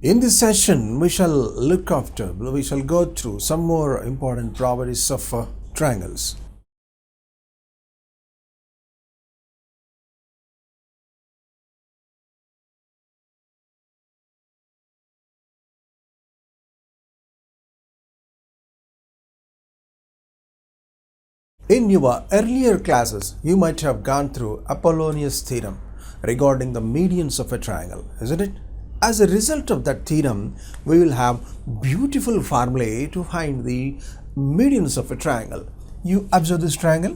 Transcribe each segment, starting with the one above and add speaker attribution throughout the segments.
Speaker 1: In this session, we shall go through some more important properties of triangles. In your earlier classes, you might have gone through Apollonius theorem regarding the medians of a triangle, isn't it? As a result of that theorem, we will have beautiful formulae to find the medians of a triangle. You observe this triangle?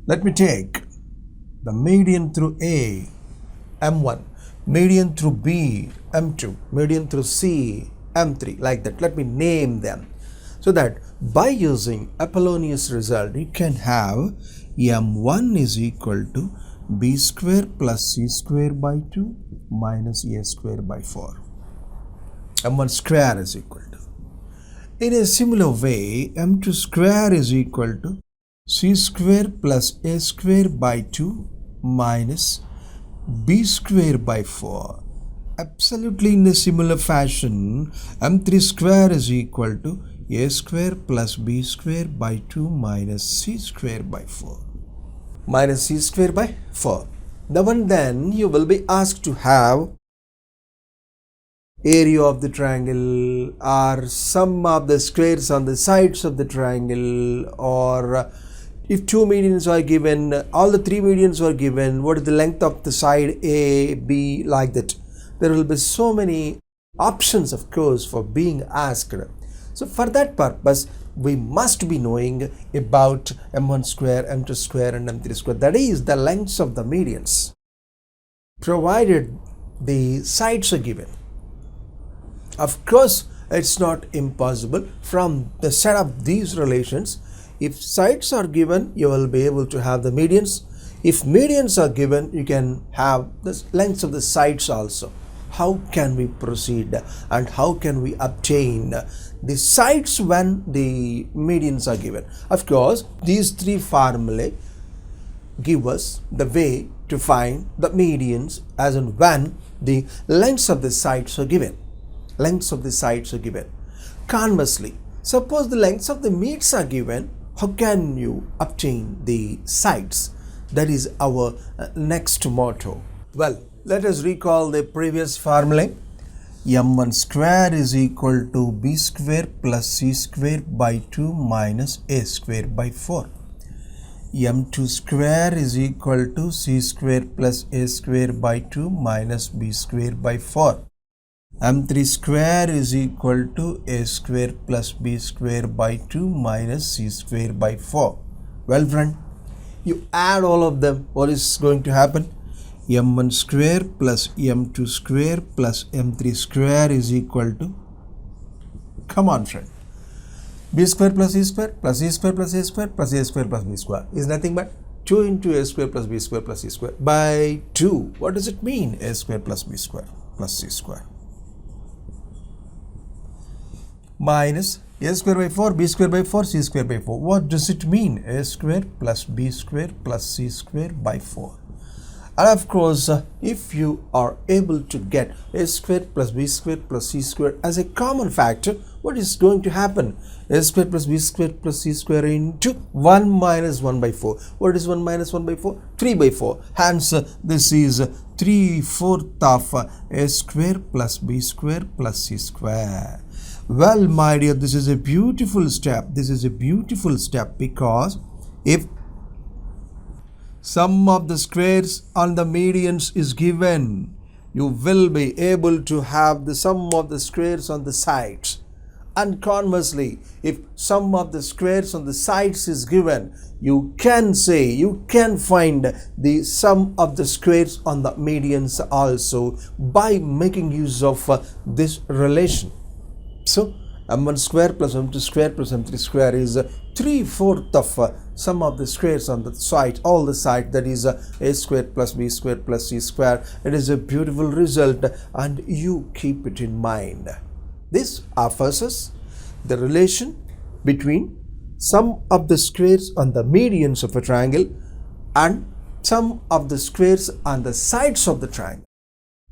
Speaker 1: Let me take the median through A, M1, median through B, M2, median through C, M3, like that. Let me name them so that by using Apollonius result, you can have M1 is equal to B square plus C square by 2 minus A square by 4. M1 square is equal to. In a similar way, M2 square is equal to C square plus A square by 2 minus B square by 4. Absolutely in a similar fashion, M3 square is equal to A square plus B square by 2 minus C square by 4. Minus C square by 4. Now and then you will be asked to have area of the triangle or sum of the squares on the sides of the triangle, or if two medians are given, all the three medians are given, what is the length of the side A, B, like that. There will be so many options, of course, for being asked. So for that purpose, we must be knowing about M1 square, M2 square and M3 square. That is the lengths of the medians, provided the sides are given. Of course, it's not impossible from the set of these relations. If sides are given, you will be able to have the medians. If medians are given, you can have the lengths of the sides also. How can we proceed and how can we obtain the sides when the medians are given? Of course, these three formulae give us the way to find the medians as and when the lengths of the sides are given. Lengths of the sides are given. Conversely, suppose the lengths of the meets are given, how can you obtain the sides? That is our next motto. Well, let us recall the previous formula. M1 square is equal to B square plus C square by 2 minus A square by 4. M2 square is equal to C square plus A square by 2 minus B square by 4. M3 square is equal to A square plus B square by 2 minus C square by 4. Well, friend, you add all of them. What is going to happen? M1 square plus M2 square plus M3 square is equal to, come on friend, B square plus C square plus C square plus A square plus A square plus B square is nothing but 2 into A square plus B square plus C square by 2. What does it mean? A square plus B square plus C square minus A square by 4, B square by 4, C square by 4. What does it mean? A square plus B square plus C square by 4. And of course, if you are able to get A square plus B square plus C square as a common factor, what is going to happen? A square plus B square plus C square into 1 minus 1 by 4. What is 1 minus 1 by 4? 3 by 4. Hence, this is 3/4 of A square plus B square plus C square. Well, my dear, this is a beautiful step. This is a beautiful step because if sum of the squares on the medians is given, you will be able to have the sum of the squares on the sides. And conversely, if sum of the squares on the sides is given, you can find the sum of the squares on the medians also by making use of this relation. So, M1 square plus M2 square plus M3 square is 3/4 of sum of the squares on the side, all the sides, that is A square plus B square plus C square. It is a beautiful result and you keep it in mind. This offers us the relation between sum of the squares on the medians of a triangle and sum of the squares on the sides of the triangle.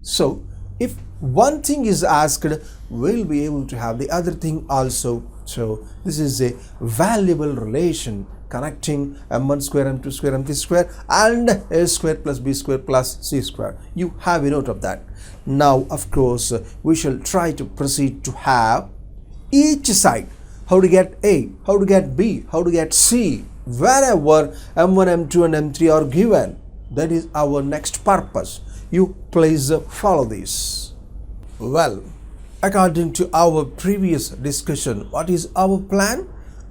Speaker 1: So if one thing is asked, we'll be able to have the other thing also. So this is a valuable relation connecting m1 square, m2 square, m3 square and a square plus b square plus c square. You have a note of that. Now of course we shall try to proceed to have each side. How to get A, how to get B, how to get C, wherever m1, m2 and m3 are given. That is our next purpose. You please follow this. Well, according to our previous discussion, what is our plan?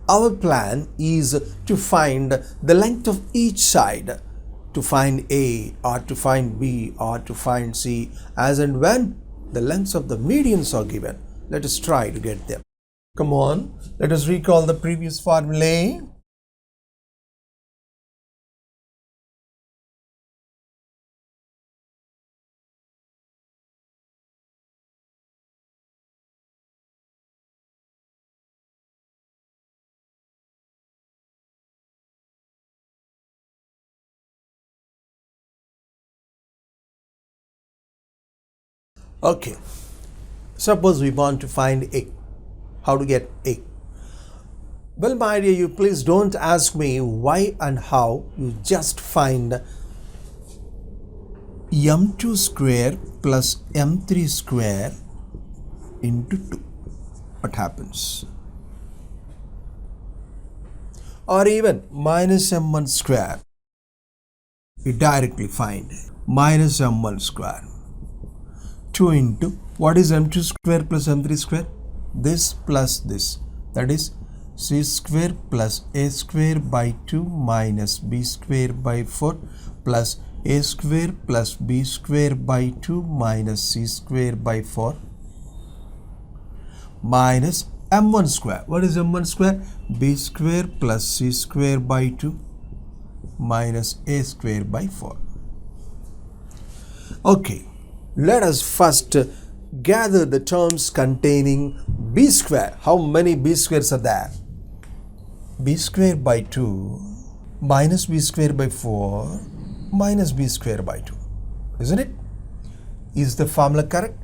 Speaker 1: Our plan is to find the length of each side, to find A or to find B or to find C, as and when the lengths of the medians are given. Let us try to get them. Come on, let us recall the previous formulae. Okay, suppose we want to find A. How to get A? Well, my dear, you please don't ask me why and how. You just find m2 square plus m3 square into 2. What happens? Or even minus m1 square. You directly find minus m1 square. 2 into what is m2 square plus m3 square? This plus this. That is c square plus a square by 2 minus b square by 4 plus a square plus b square by 2 minus c square by 4 minus m1 square. What is m1 square? b square plus c square by 2 minus a square by 4. Okay, let us first gather the terms containing b square. How many b squares are there? B square by 2 minus b square by 4 minus b square by 2. Isn't it? Is the formula correct?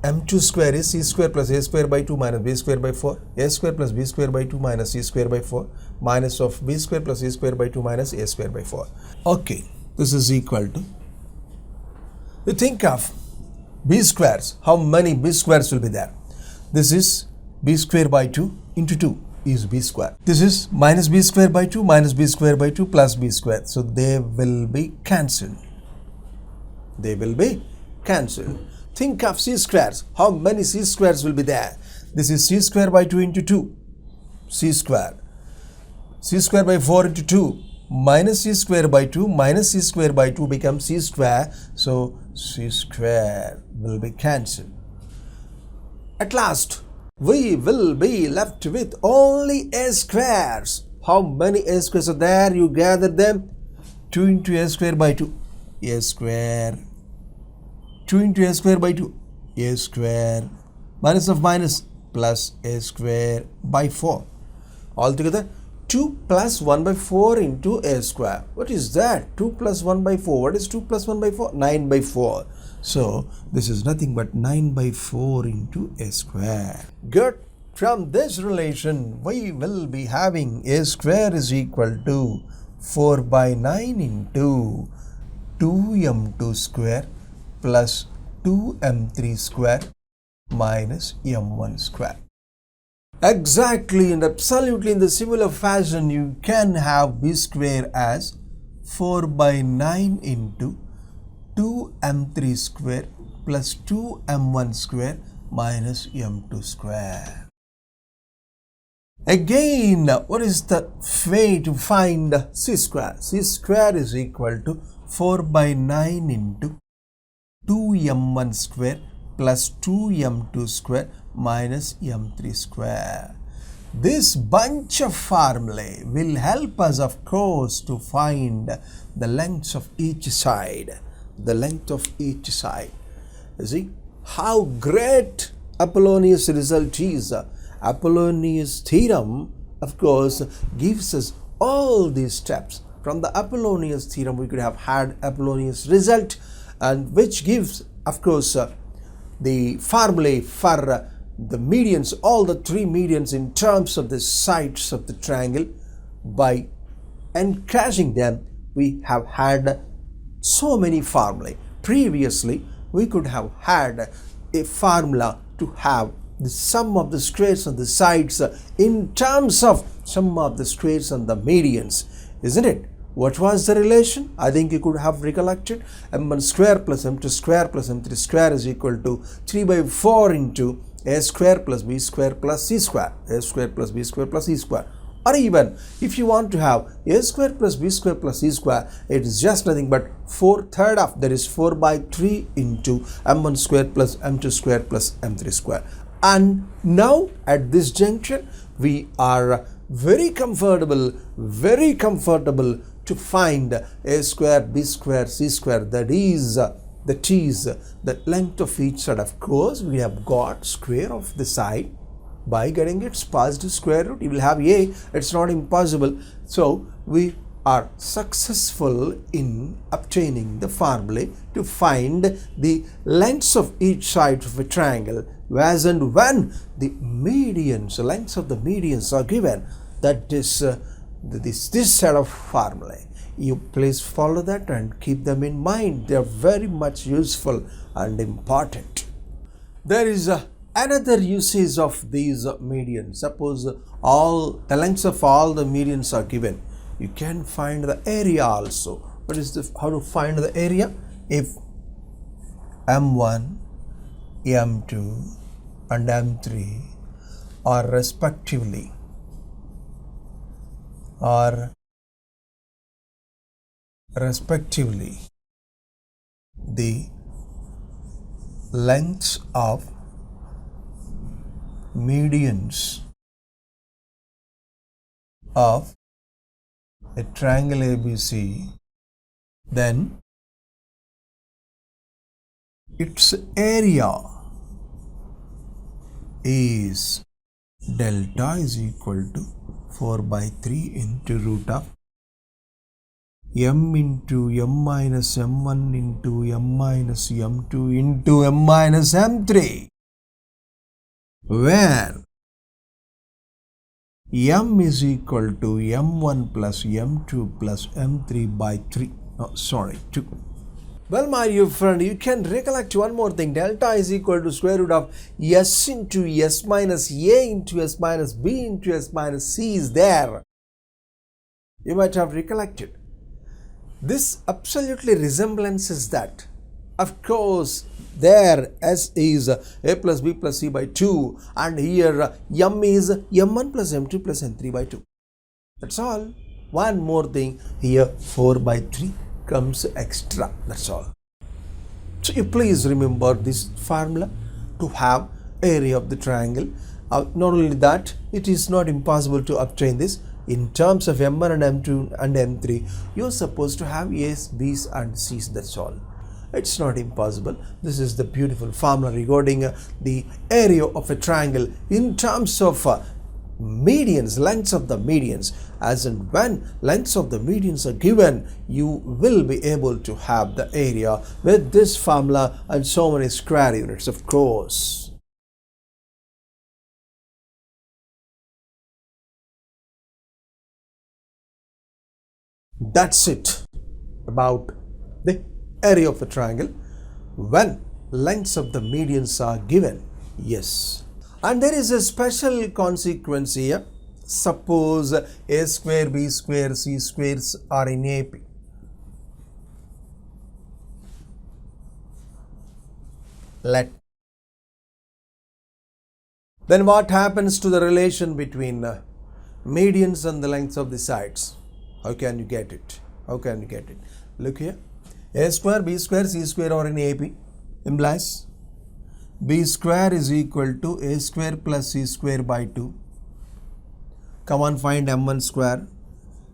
Speaker 1: m2 square is c square plus a square by 2 minus b square by 4. A square plus b square by 2 minus c square by 4 minus of b square plus a square by 2 minus a square by 4. Okay, this is equal to, you think of b squares. How many b squares will be there? This is b square by 2 into 2 is b square. This is minus b square by 2 minus b square by 2 plus b square. So they will be cancelled. They will be cancelled. Think of c squares. How many c squares will be there? This is c square by 2 into 2, c square. C square by 4 into 2 minus c square by 2 minus c square by 2 becomes c square. So c square will be cancelled. At last, we will be left with only a squares. How many a squares are there? You gather them. 2 into a square by 2, a square. 2 into a square by 2, a square. Minus of minus plus a square by 4. Altogether 2 plus 1 by 4 into a square. What is that? 2 plus 1 by 4. What is 2 plus 1 by 4? 9 by 4. So this is nothing but 9 by 4 into a square. Good. From this relation, we will be having a square is equal to 4 by 9 into 2m2 square plus 2m3 square minus m1 square. Exactly and absolutely in the similar fashion, you can have b square as 4 by 9 into 2m3 square plus 2m1 square minus m2 square. Again, what is the way to find c square? C square is equal to 4 by 9 into 2m1 square plus 2m2 square minus m3 square. This bunch of formulae will help us, of course, to find the lengths of each side. The length of each side. You see how great Apollonius result is. Apollonius theorem, of course, gives us all these steps From the Apollonius theorem, we could have had Apollonius result, and which gives, of course, the formulae for the medians, all the three medians in terms of the sides of the triangle. By encashing them, we have had so many formulae. Previously, we could have had a formula to have the sum of the squares on the sides in terms of sum of the squares on the medians, isn't it? What was the relation? I think you could have recollected. m1 square plus m2 square plus m3 square is equal to 3 by 4 into a square plus b square plus c square, a square plus b square plus c square. Or even if you want to have a square plus b square plus c square, it is just nothing but 4/3 of, that is 4 by 3 into m1 square plus m2 square plus m3 square. And now at this junction, we are very comfortable to find a square, b square, c square, that is the length of each side. Of course, we have got square of the side. By getting its positive square root, you will have a. It's not impossible. So we are successful in obtaining the formulae to find the lengths of each side of a triangle, as and when the medians, the lengths of the medians are given. That is this set of formulae. You please follow that and keep them in mind. They are very much useful and important. There is another usage of these medians. Suppose all the lengths of all the medians are given, you can find the area also. What is how to find the area? If m1, m2 and m3 are respectively the lengths of medians of a triangle ABC, then its area is delta is equal to 4 by 3 into root of m into m minus m1 into m minus m2 into m minus m3, where m is equal to m1 plus m2 plus m3 by 2. Well, my dear friend, you can recollect one more thing. Delta is equal to square root of s into s minus a into s minus b into s minus c is there. You might have recollected. This absolutely resemblances that. Of course, there s is a plus b plus c by 2, and here m is m1 plus m2 plus m3 by 2. That's all. One more thing, here 4 by 3 comes extra. That's all. So you please remember this formula to have area of the triangle. Not only that, it is not impossible to obtain this. In terms of m1 and m2 and m3, you are supposed to have a's, b's and c's. That's all. It's not impossible. This is the beautiful formula regarding the area of a triangle in terms of medians, lengths of the medians. As and when lengths of the medians are given, you will be able to have the area with this formula and so many square units, of course. That's it about the area of a triangle when lengths of the medians are given. Yes. And there is a special consequence here. Suppose a square, b square, c squares are in AP. Then what happens to the relation between medians and the lengths of the sides? How can you get it? Look here. A square, b square, c square are in AP implies b square is equal to a square plus c square by 2. Come on, find m1 square.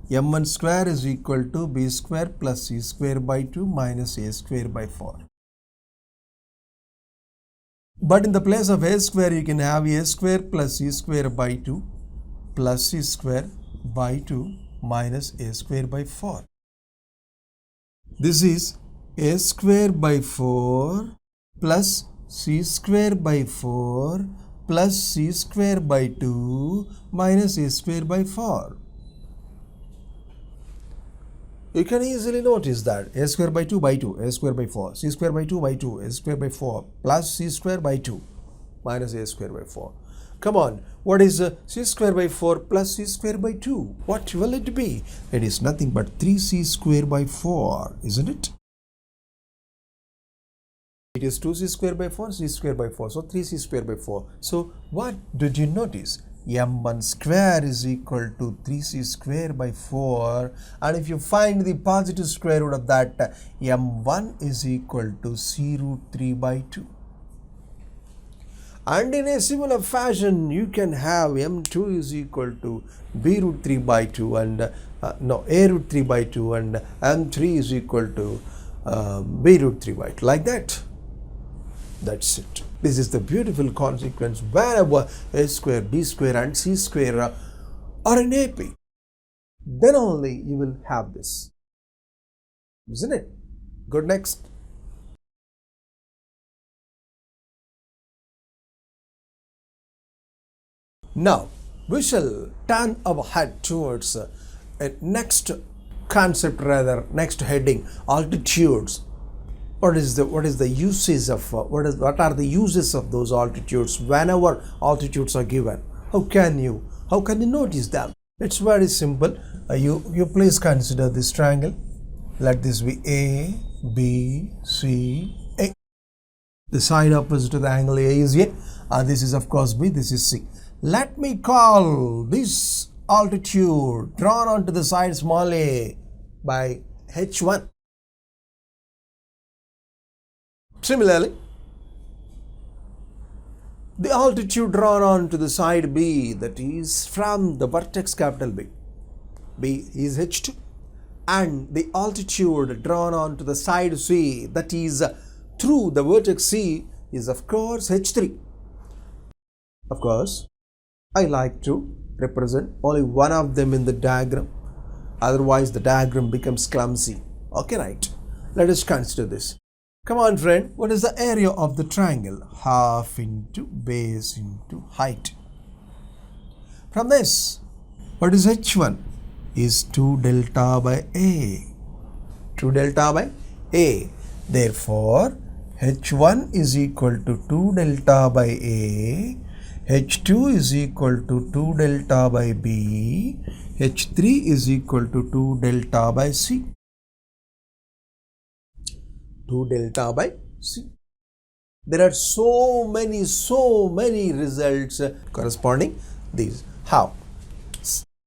Speaker 1: m1 square is equal to b square plus c square by 2 minus a square by 4. But in the place of a square, you can have a square plus c square by 2 plus c square by 2 minus a square by 4. This is a square by 4 plus c square by 4 plus c square by 2 minus a square by 4. You can easily notice that a square by 2 by 2, a square by 4, c square by 2 by 2, a square by 4 plus c square by 2 minus a square by 4. Come on, what is c square by 4 plus c square by 2? What will it be? It is nothing but 3c square by 4, isn't it? It is 2c square by 4, c square by 4, so 3c square by 4. So what did you notice? m1 square is equal to 3c square by 4, and if you find the positive square root of that, m1 is equal to c root 3 by 2. And in a similar fashion, you can have m2 is equal to b root 3 by 2 and a root 3 by 2, and m3 is equal to b root 3 by 2, like that. That's it. This is the beautiful consequence wherever a square, b square and c square are in AP. Then only you will have this. Isn't it? Good, next. Now, we shall turn our head towards a next concept, rather next heading, altitudes. What is the uses of what are the uses of those altitudes whenever altitudes are given? How can you notice them? It's very simple. You please consider this triangle. Let this be A, B, C, A. The side opposite to the angle A is A, and this is of course B, this is C. Let me call this altitude drawn onto the side small a by H1. Similarly, the altitude drawn onto the side B, that is from the vertex capital B is H2, and the altitude drawn onto the side C, that is through the vertex C, is of course H3. Of course, I like to represent only one of them in the diagram, otherwise the diagram becomes clumsy. Okay, right. Let us consider this. Come on, friend, what is the area of the triangle? Half into base into height. From this, what is H1? Is 2 delta by A. 2 delta by A. Therefore, H1 is equal to 2 delta by A. H2 is equal to 2 delta by B. H3 is equal to 2 delta by C. 2 delta by C. There are so many results corresponding these. How?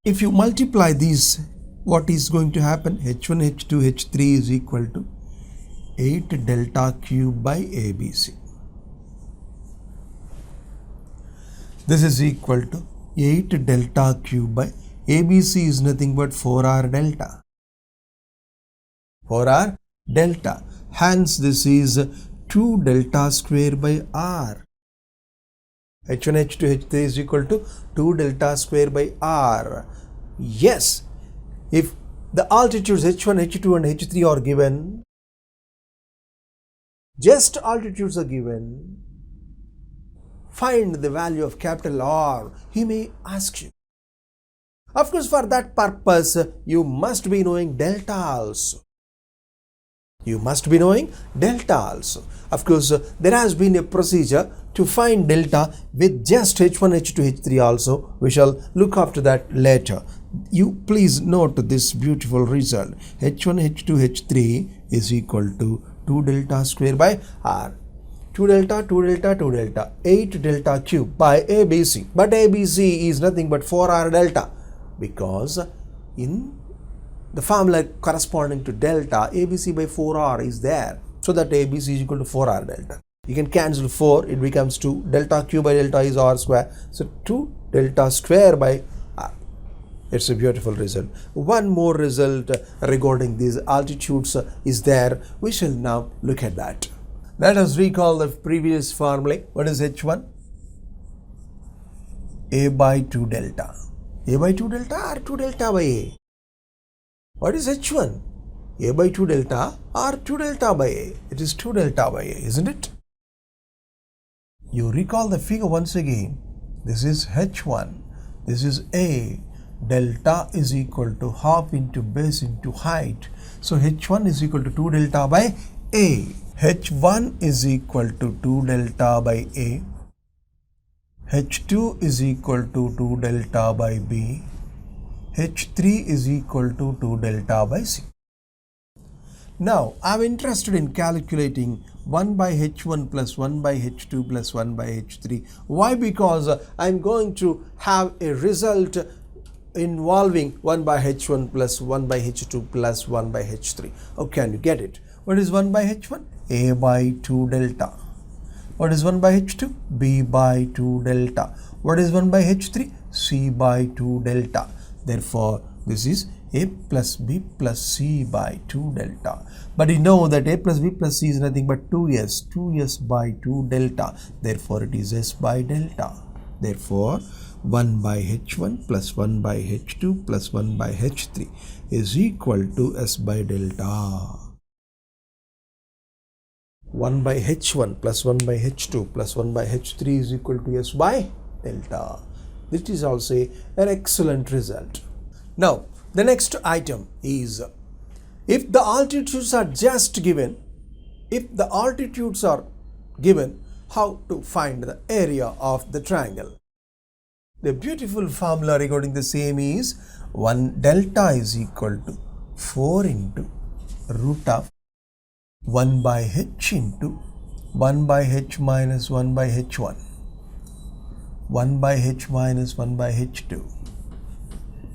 Speaker 1: If you multiply these, what is going to happen? H1, H2, H3 is equal to 8 delta cube by ABC. This is equal to 8 delta cube by ABC is nothing but 4R delta. 4R delta. Hence, this is 2 delta square by R. H1, H2, H3 is equal to 2 delta square by R. Yes, if the altitudes H1, H2 and H3 are given, just altitudes are given, find the value of capital R, he may ask you. Of course, for that purpose, you must be knowing delta also. You must be knowing delta also. Of course, there has been a procedure to find delta with just H1, H2, H3 also. We shall look after that later. You please note this beautiful result. H1, H2, H3 is equal to 2 delta square by R. 2 delta, 2 delta, 2 delta, 8 delta cube by ABC. But ABC is nothing but 4R delta, because in the formula corresponding to delta, ABC by 4R is there. So that ABC is equal to 4R delta. You can cancel 4, it becomes 2. Delta cube by delta is R square. So 2 delta square by R. It's a beautiful result. One more result regarding these altitudes is there. We shall now look at that. Let us recall the previous formula. What is H1? A by 2 delta. A by 2 delta or 2 delta by A? What is H1? A by 2 delta or 2 delta by A? It is 2 delta by A, isn't it? You recall the figure once again. This is H1. This is A. Delta is equal to half into base into height. So H1 is equal to 2 delta by A. H1 is equal to 2 delta by A. H2 is equal to 2 delta by B. H3 is equal to 2 delta by C. Now, I am interested in calculating 1 by H1 plus 1 by H2 plus 1 by H3. Why? Because I am going to have a result involving 1 by H1 plus 1 by H2 plus 1 by H3. How can you get it? What is 1 by H1? A by 2 delta. What is 1 by H2? B by 2 delta. What is 1 by H3? C by 2 delta. Therefore, this is A plus B plus C by 2 delta. But you know that A plus B plus C is nothing but 2S. 2S by 2 delta. Therefore, it is S by delta. Therefore, 1 by H1 plus 1 by H2 plus 1 by H3 is equal to S by delta. 1 by H1 plus 1 by H2 plus 1 by H3 is equal to S by delta. This is also an excellent result. Now, the next item is, if the altitudes are just given, how to find the area of the triangle? The beautiful formula regarding the same is 1 delta is equal to 4 into root of 1 by H into 1 by H minus 1 by H1, 1 by H minus 1 by H2,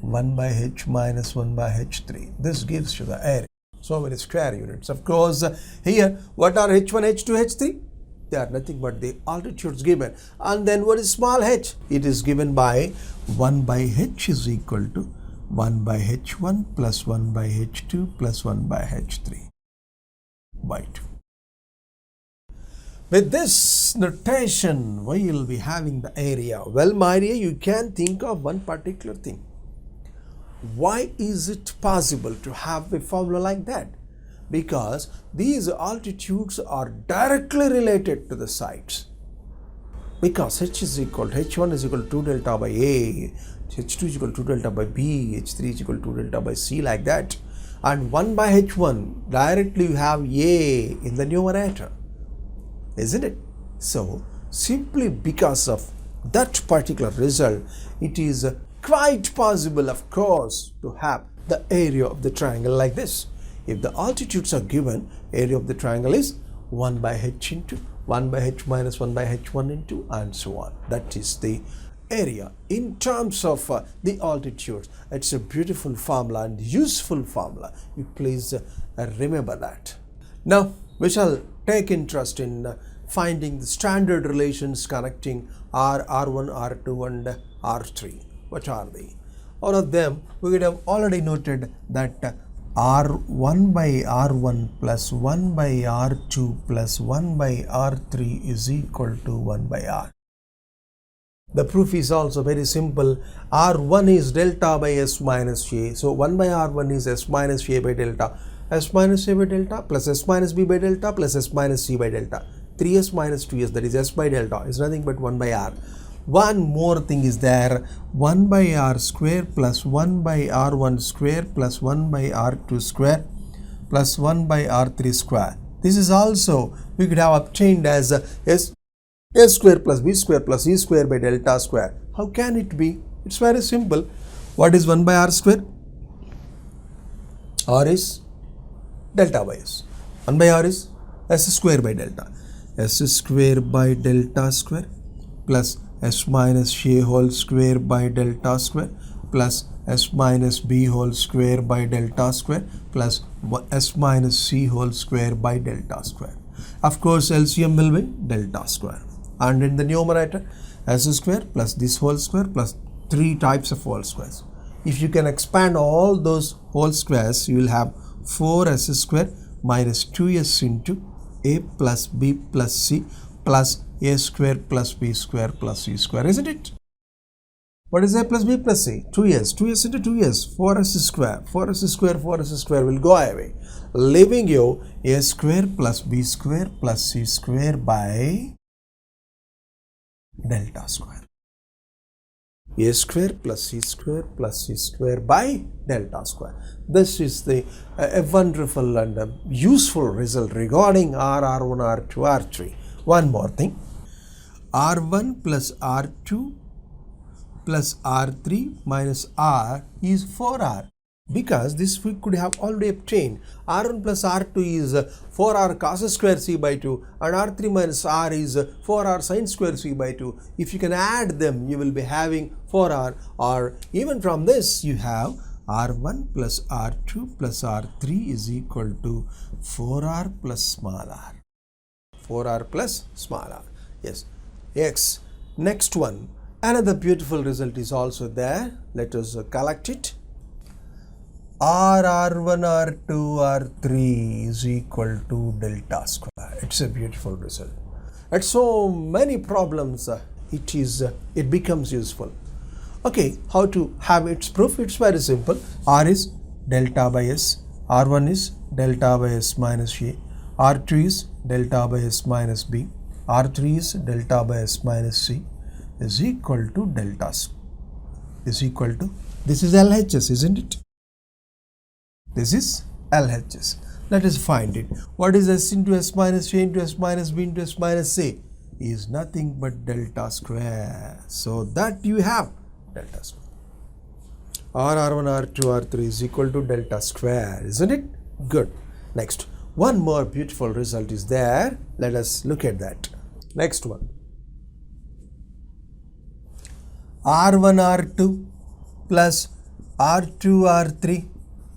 Speaker 1: 1 by H minus 1 by H3. This gives you the area. So many square units. Of course, here, what are H1, H2, H3? They are nothing but the altitudes given. And then what is small h? It is given by 1 by H is equal to 1 by H1 plus 1 by H2 plus 1 by H3 by 2. With this notation, we will be having the area. Well, my dear, you can think of one particular thing. Why is it possible to have a formula like that? Because these altitudes are directly related to the sides. Because H is equal to H1 is equal to 2 delta by A, H2 is equal to 2 delta by B, H3 is equal to 2 delta by C, like that. And 1 by H1, directly you have A in the numerator, isn't it? So, simply because of that particular result, it is quite possible, of course, to have the area of the triangle like this. If the altitudes are given, area of the triangle is 1 by H into 1 by H minus 1 by H1 into, and so on. That is the area in terms of the altitudes. It's a beautiful formula and useful formula. You please remember that. Now, we shall take interest in finding the standard relations connecting R1, R2 and R3. What are they? All of them, we would have already noted that R1 by R1 plus 1 by R2 plus 1 by R3 is equal to 1 by R. The proof is also very simple. R1 is delta by S minus A. So 1 by R1 is S minus A by delta. S minus A by delta plus S minus B by delta plus S minus C by delta. 3S minus 2S, that is S by delta, is nothing but 1 by R. One more thing is there, 1 by R square plus 1 by R1 square plus 1 by R2 square plus 1 by R3 square. This is also we could have obtained as S square plus B square plus E square by delta square. How can it be? It's very simple. What is 1 by R square? R is delta by S. 1 by R is S square by delta. S square by delta square plus S minus A whole square by delta square plus S minus B whole square by delta square plus S minus C whole square by delta square. Of course, LCM will be delta square. And in the numerator, S square plus this whole square plus 3 types of whole squares. If you can expand all those whole squares, you will have 4S square minus 2S into A plus B plus C plus A square plus B square plus C square, isn't it? What is a plus b plus c? 2s. 2s into 2s. 4s square. 4s square. 4s square will go away, leaving you a square plus b square plus c square by delta square. A square plus c square plus c square by delta square. This is the a wonderful and useful result regarding R1, R2, R3. One more thing. R1 plus R2 plus R3 minus R is 4R. Because this we could have already obtained. R1 plus R2 is 4R cos square C by 2 and R3 minus R is 4R sin square C by 2. If you can add them, you will be having 4R, or even from this you have R1 plus R2 plus R3 is equal to 4R plus small r. 4R plus small r. Yes. X. Next one. Another beautiful result is also there. Let us collect it. R1, R2, R3 is equal to delta square. It's a beautiful result. At so many problems, it becomes useful. Okay, how to have its proof? It's very simple. R is delta by S. R1 is delta by S minus A. R2 is delta by S minus B. R3 is delta by S minus C is equal to delta is equal to, this is LHS, isn't it? This is LHS. Let us find it. What is S into S minus A into S minus B into S minus C? Is nothing but delta square. So that you have delta square. R1, R2, R3 is equal to delta square, isn't it? Good. Next, one more beautiful result is there. Let us look at that. Next one. R1, R2 plus R2, R3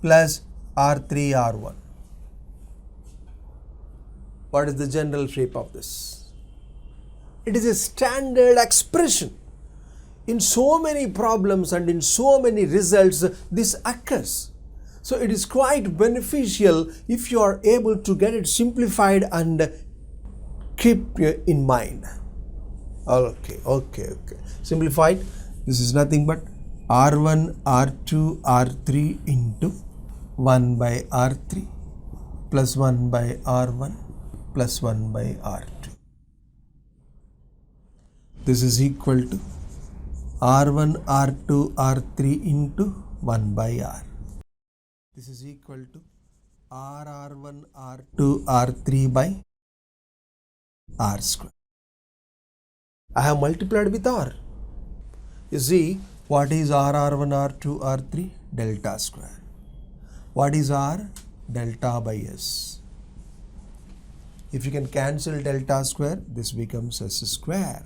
Speaker 1: plus R3, R1. What is the general shape of this? It is a standard expression. In so many problems and in so many results, this occurs. So it is quite beneficial if you are able to get it simplified and keep in mind. Okay. Simplified. This is nothing but R1, R2, R3 into 1 by R3 plus 1 by R1 plus 1 by R2. This is equal to R1, R2, R3 into 1 by R. This is equal to R1, R2, R3 by R square. I have multiplied with R. You see, what is R1, R2, R3? Delta square. What is R? Delta by S. If you can cancel delta square, this becomes S square.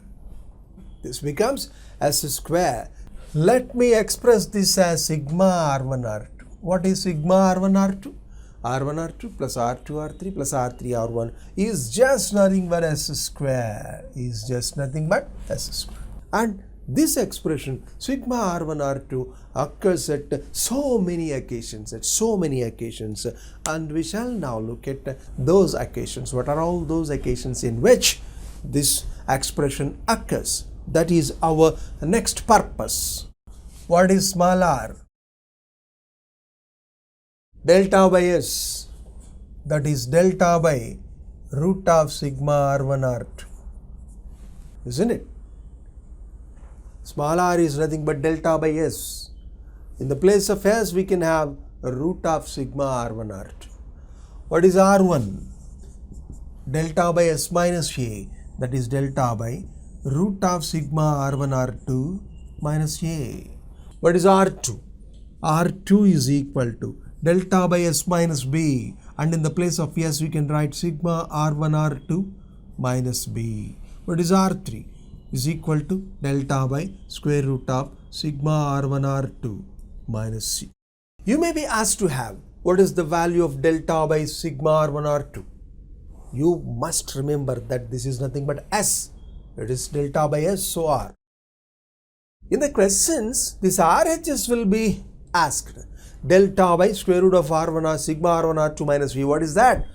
Speaker 1: This becomes S square. Let me express this as sigma R1, R2. What is sigma R1, R2? R1, R2 plus R2, R3 plus R3, R1 is just nothing but S square. Is just nothing but S square. And this expression sigma R1, R2 occurs at so many occasions, and we shall now look at those occasions. What are all those occasions in which this expression occurs? That is our next purpose. What is small r? Delta by S. That is delta by root of sigma R1, R2. Isn't it? Small r is nothing but delta by S. In the place of S, we can have a root of sigma R1, R2. What is R1? Delta by S minus A. That is delta by root of sigma R1, R2 minus A. What is R2? R2 is equal to delta by S minus B, and in the place of S we can write sigma R1, R2 minus B. What is R3? Is equal to delta by square root of sigma R1, R2 minus C. You may be asked to have what is the value of delta by sigma R1, R2. You must remember that this is nothing but S. It is delta by S, so R. In the questions, this RHS will be asked. Delta by square root of R1, R sigma R1, R2 minus V. What is that?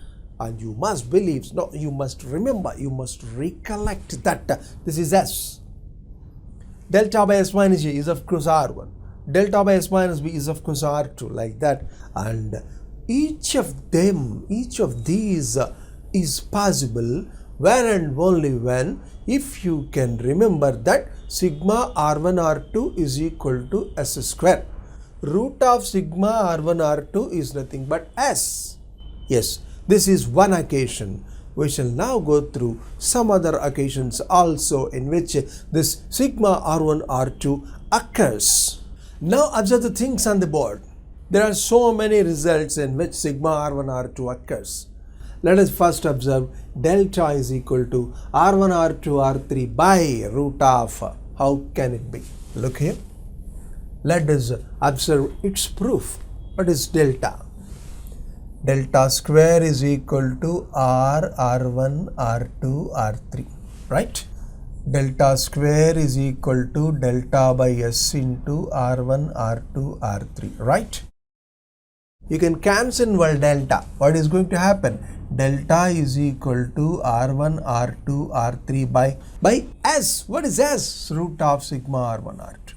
Speaker 1: And you must believe, no, you must remember, you must recollect that this is S. Delta by S minus A is of course R1. Delta by S minus B is of course R2, like that. And each of these is possible when and only when if you can remember that sigma R1 R2 is equal to S square. Root of sigma R1 R2 is nothing but S. Yes, this is one occasion. We shall now go through some other occasions also in which this sigma R1 R2 occurs. Now observe the things on the board. There are so many results in which sigma R1 R2 occurs. Let us first observe delta is equal to R1 R2 R3 by root of. How can it be? Look here. Let us observe its proof. What is delta? Delta square is equal to R1 R2 R3, right? Delta square is equal to delta by S into R1 R2 R3, right? You can cancel one delta. What is going to happen? Delta is equal to R1 R2 R3 by S. What is S? Root of sigma R1 R2.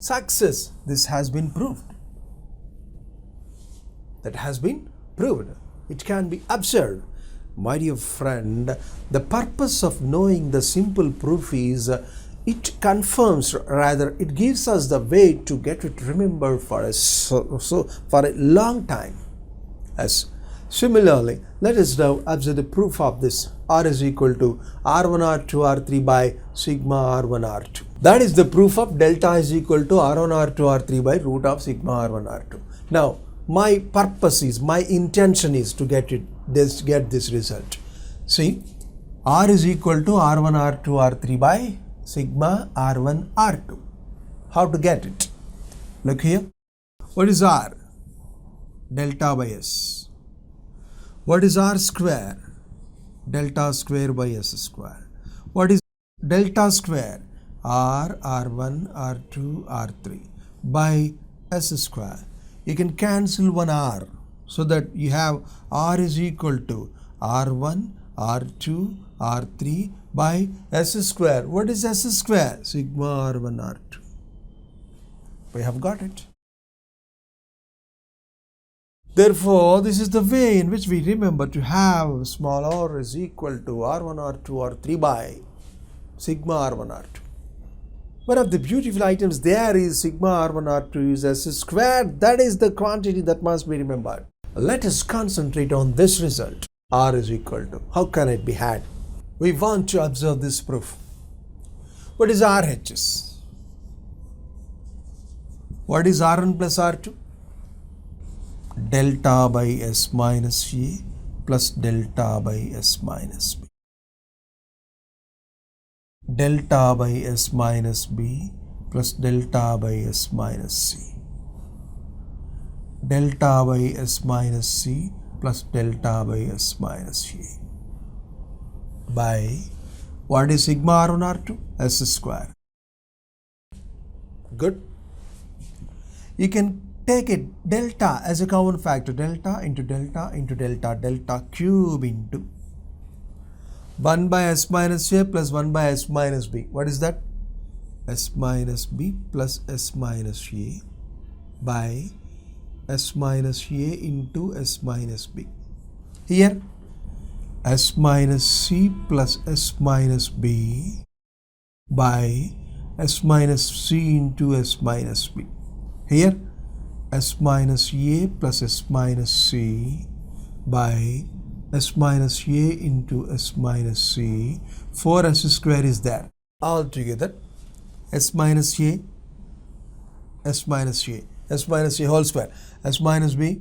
Speaker 1: Success. This has been proved. That has been proved. It can be observed. My dear friend, the purpose of knowing the simple proof is it confirms, rather it gives us the way to get it remembered for a long time. As similarly, let us now observe the proof of this. R is equal to R1 R2 R3 by sigma R1 R2. That is the proof of delta is equal to R1 R2 R3 by root of sigma R1 R2. Now, my purpose is, my intention is to get this result. See, R is equal to R1 R2 R3 by sigma R1 R2. How to get it? Look here. What is R? Delta by S. What is R square? Delta square by S square. What is delta square? R1 R2 R3 by S square. You can cancel one R so that you have R is equal to R1 R2 R3 by S square. What is S square? Sigma R1 R2. We have got it. Therefore, this is the way in which we remember to have small r is equal to R1 R2 R3 by sigma R1 R2. One of the beautiful items there is sigma R1 R2 is S squared. That is the quantity that must be remembered. Let us concentrate on this result. R is equal to. How can it be had? We want to observe this proof. What is RHS? What is R1 plus R2? Delta by S minus A plus delta by S minus B. Delta by S minus B plus delta by S minus C. Delta by S minus C plus delta by S minus A. By what is sigma R1 R2? S square. Good. You can take it delta as a common factor. Delta into delta into delta. Delta cube into 1 by S minus A plus 1 by S minus B. What is that? S minus B plus S minus A by S minus A into S minus B. Here S minus C plus S minus B by S minus C into S minus B. Here S minus A plus S minus C by S minus A into S minus C. 4S square is there. Altogether S minus A, S minus A, S minus A whole square, S minus B,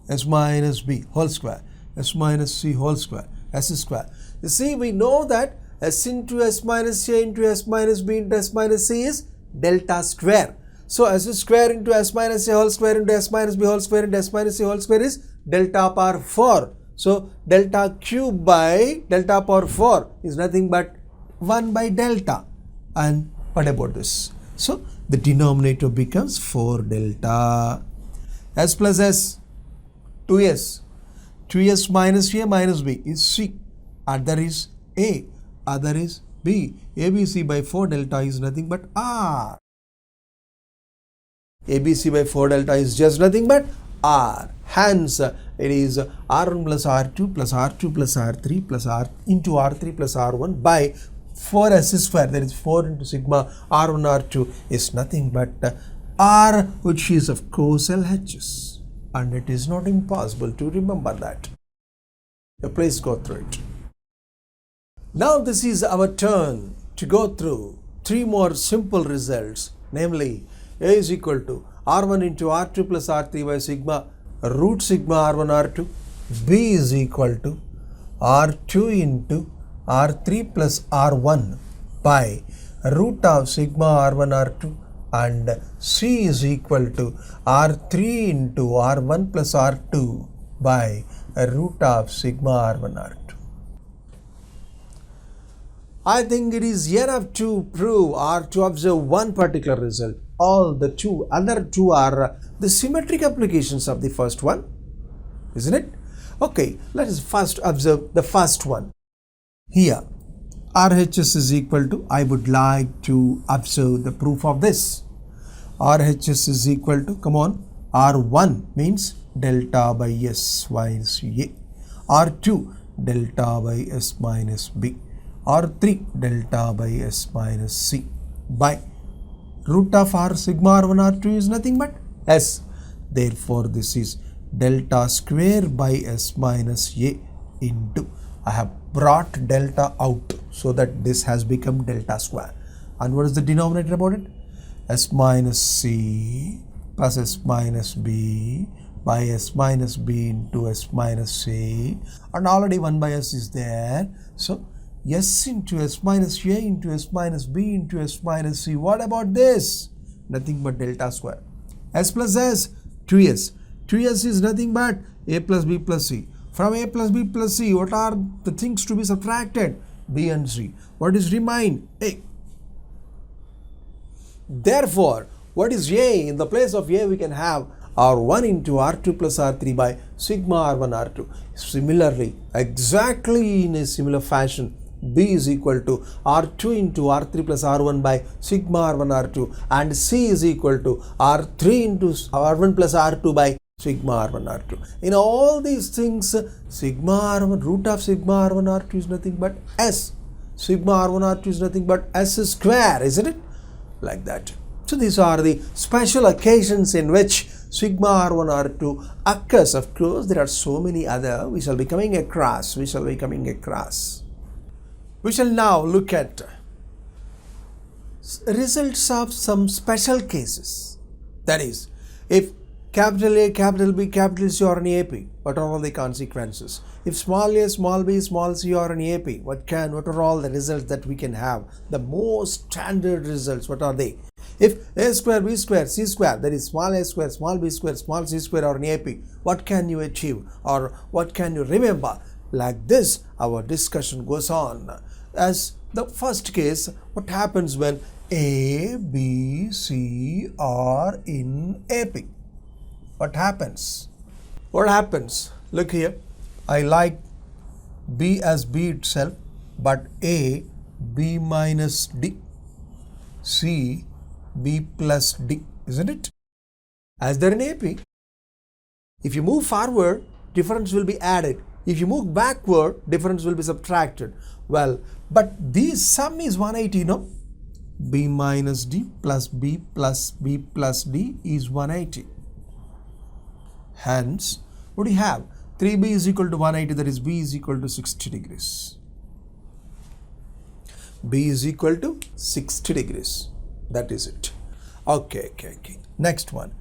Speaker 1: S minus B whole square, S minus C whole square, S square. You see, we know that S into S minus A into S minus B into S minus C is delta square. So S square into S minus A whole square into S minus B whole square into S minus C whole square is delta power 4. So delta cube by delta power 4 is nothing but 1 by delta. And what about this? So the denominator becomes 4 delta. S plus S, 2S. 2S minus A minus B is C. Other is A. Other is B. ABC by 4 delta is nothing but R. ABC by 4 delta is just nothing but R. Hence, it is R1 plus R2 plus R2 plus R3 plus R into R3 plus R1 by 4s square. That is 4 into sigma R1 R2 is nothing but R, which is of course LHS. And it is not impossible to remember that. Please go through it. Now this is our turn to go through 3 more simple results, namely A is equal to R1 into R2 plus R3 by sigma root sigma R1 R2. B is equal to R2 into R3 plus R1 by root of sigma R1 R2, and C is equal to R3 into R1 plus R2 by root of sigma R1 R2. I think it is enough to prove or to observe one particular result. All the other two are the symmetric applications of the first one, isn't it? Okay, let us first observe the first one. Here, RHS is equal to, I would like to observe the proof of this. RHS is equal to, come on, R1 means delta by S minus A, R2 delta by S minus B, R3 delta by S minus C by root of R sigma R1 R2 is nothing but S. Therefore, this is delta square by S minus A into, I have brought delta out so that this has become delta square. And what is the denominator about it? S minus C plus S minus B by S minus B into S minus C, and already 1 by S is there. So S into S minus A into S minus B into S minus C. What about this? Nothing but delta square. S plus S, 2S. 2S is nothing but A plus B plus C. From A plus B plus C, what are the things to be subtracted? B and C. What is remain? A. Therefore, what is A? In the place of A, we can have R1 into R2 plus R3 by sigma R1 R2. Similarly, exactly in a similar fashion, B is equal to R2 into R3 plus R1 by sigma R1 R2, and C is equal to R3 into R1 plus R2 by sigma R1 R2. In all these things, sigma R1, root of sigma R1 R2 is nothing but S. Sigma R1 R2 is nothing but S square, isn't it? Like that. So these are the special occasions in which sigma R1 R2 occurs. Of course, there are so many other. We shall be coming across. We shall now look at results of some special cases. That is, if capital A, capital B, capital C are an AP, what are all the consequences? If small a, small b, small c are an AP, what are all the results that we can have? The most standard results, what are they? If A square, B square, C square, that is small a square, small b square, small c square are an AP, what can you achieve or what can you remember? Like this, our discussion goes on. As the first case, what happens when A, B, C are in AP? What happens? Look here. I like B as B itself, but A, B minus D, C, B plus D, isn't it? As they're in AP, if you move forward, difference will be added. If you move backward, difference will be subtracted. Well, but this sum is 180, no? B minus D plus B plus B plus D is 180. Hence, what do you have? 3B is equal to 180, that is B is equal to 60 degrees. B is equal to 60 degrees. That is it. Okay. Next one.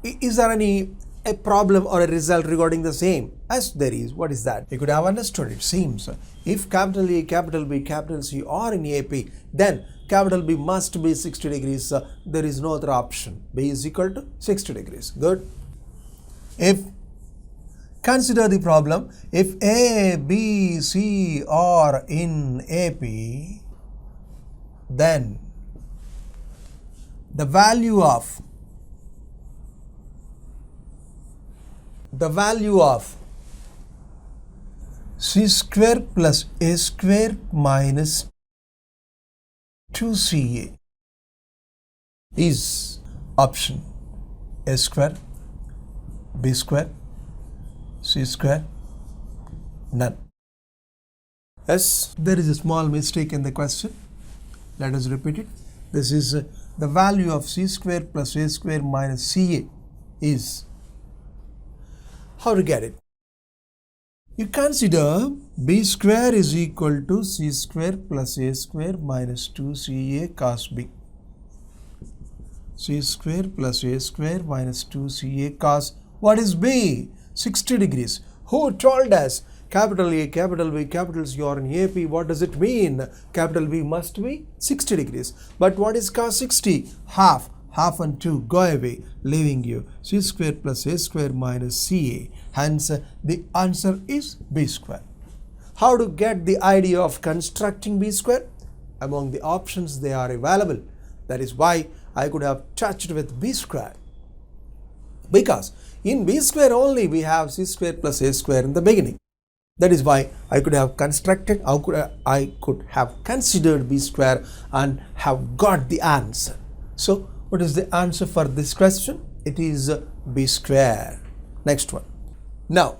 Speaker 1: Is there a problem or a result regarding the same? As there is. What is that? You could have understood. It seems if capital A, capital B, capital C are in AP, then capital B must be 60 degrees. There is no other option. B is equal to 60 degrees. Good. If consider the problem, if A, B, C are in AP, then the value of C square plus A square minus 2CA is option A square, B square, C square, none. Yes, there is a small mistake in the question. Let us repeat it. This is the value of C square plus A square minus CA is. How to get it? You consider B square is equal to C square plus A square minus 2CA cos B. C square plus A square minus 2CA cos, what is B? 60 degrees. Who told us? Capital A, capital B, capital C are in AP. What does it mean? Capital B must be 60 degrees. But what is cos 60? Half. Half and 2 go away, leaving you C square plus A square minus CA. Hence, the answer is B square. How to get the idea of constructing B square? Among the options they are available. That is why I could have touched with B square. Because in B square only we have C square plus A square in the beginning. That is why I could have constructed, I could have considered B square and have got the answer. So, what is the answer for this question? It is B square. Next one. Now,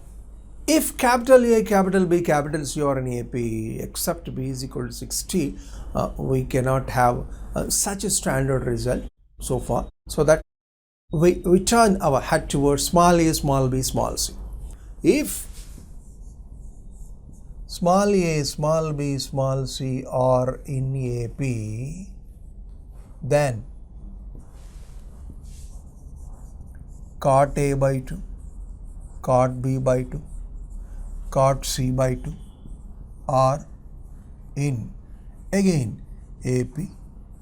Speaker 1: if capital A, capital B, capital C are in AP, except B is equal to 60, we cannot have such a standard result so far. So that we turn our head towards small a, small b, small c. If small a, small b, small c are in AP, then cot A by 2, cot B by 2, cot C by 2 are in, again, AP,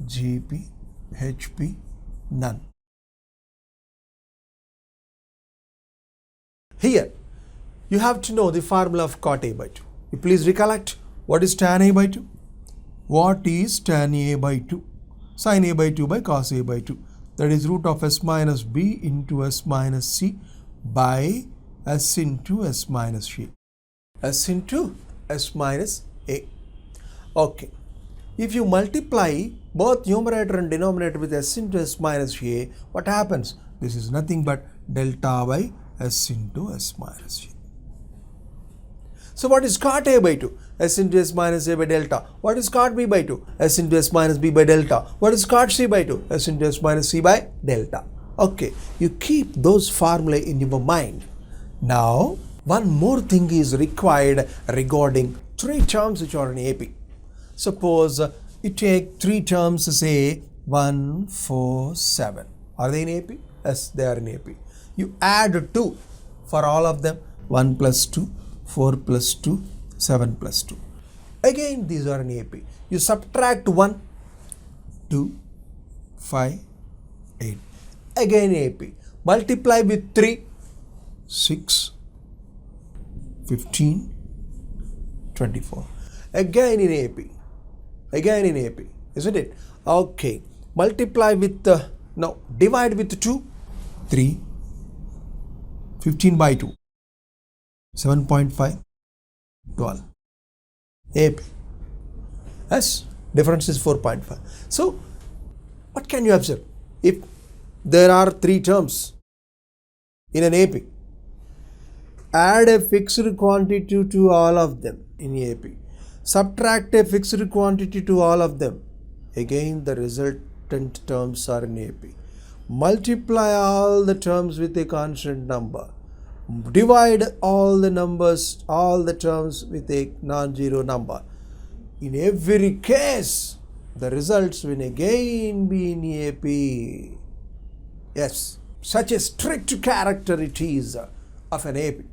Speaker 1: GP, HP, none. Here, you have to know the formula of cot A by 2. You please recollect, what is tan A by 2? What is tan A by 2? Sin A by 2 by cos A by 2. That is root of S minus B into S minus C by S into S minus A. S into S minus A. Okay. If you multiply both numerator and denominator with S into S minus A, what happens? This is nothing but delta by S into S minus A. So what is cot A by 2? S into S minus A by delta. What is cot B by 2? S into S minus B by delta. What is cot C by 2? S into S minus C by delta. Okay, you keep those formulae in your mind. Now, one more thing is required regarding three terms which are in AP. Suppose you take three terms, say 1, 4, 7. Are they in AP? Yes, they are in AP. You add 2 for all of them. 1 plus 2. 4 plus 2, 7 plus 2. Again, these are in AP. You subtract 1, 2, 5, 8. Again AP. Multiply with 3, 6, 15, 24. Again in AP. Again in AP. Isn't it? Okay. Multiply with, no, divide with 2, 3, 15 by 2. 7.5, 12. AP. Yes, difference is 4.5. So, what can you observe? If there are three terms in an AP, add a fixed quantity to all of them in AP. Subtract a fixed quantity to all of them. Again, the resultant terms are in AP. Multiply all the terms with a constant number. Divide all the numbers, all the terms with a non-zero number. In every case, the results will again be in AP. Yes, such a strict character it is of an AP.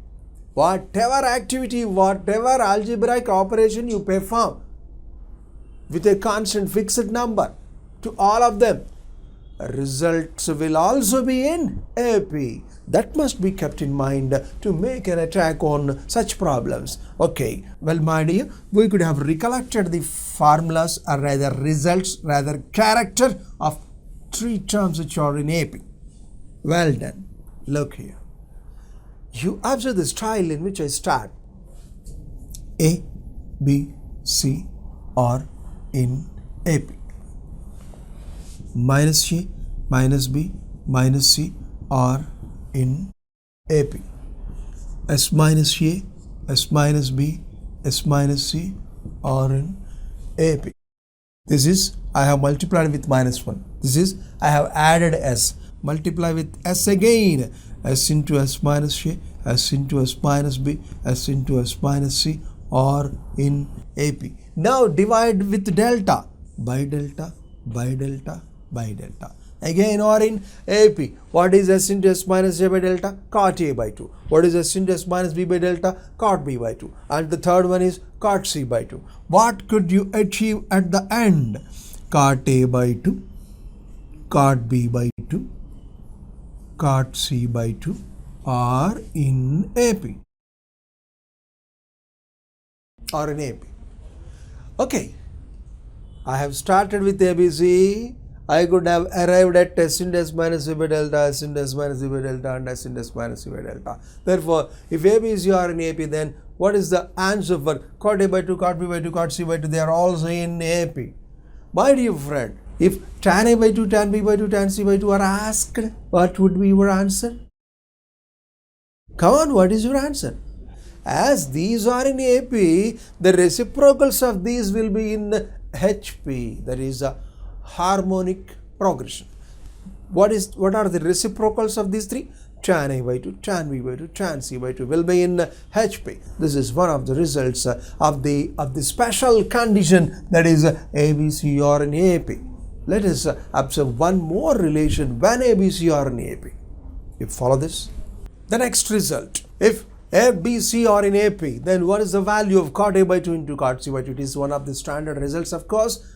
Speaker 1: Whatever activity, whatever algebraic operation you perform with a constant fixed number to all of them, results will also be in AP. That must be kept in mind to make an attack on such problems. Okay, well my dear, we could have recollected the formulas or rather results, rather character of three terms which are in AP. Well done. Look here. You observe the style in which I start. A, B, C are in AP. minus A, minus B, minus C are in AP. S minus A, S minus B, S minus C are in AP. This is I have multiplied with minus 1. This is I have added S. Multiply with S again. S into S minus A, S into S minus B, S into S minus C are in AP. Now divide with delta. By delta, by delta, by delta. Again or in AP. What is S into S minus A by delta? Cot A by 2. What is S into S minus B by delta? Cot B by 2. And the third one is cot C by 2. What could you achieve at the end? Cot A by 2, cot B by 2, cot C by 2 are in AP. Or in AP. Okay. I have started with ABC. I could have arrived at S into S minus C by delta, S into S minus C by delta, and S into S minus C by delta. Therefore, if ABC are in AP, then what is the answer for cot A by 2, cot B by 2, cot C by 2? They are also in AP. My dear friend, if tan A by 2, tan B by 2, tan C by 2 are asked, what would be your answer? Come on, what is your answer? As these are in AP, the reciprocals of these will be in HP. That is a harmonic progression. What are the reciprocals of these three? Tan A by 2, tan B by 2, tan C by 2 will be in HP. This is one of the results of the special condition, that is ABC or in AP. Let us observe one more relation when ABC are in AP. You follow this? The next result. If ABC are in AP, then what is the value of cot A by 2 into cot C by 2? It is one of the standard results, of course.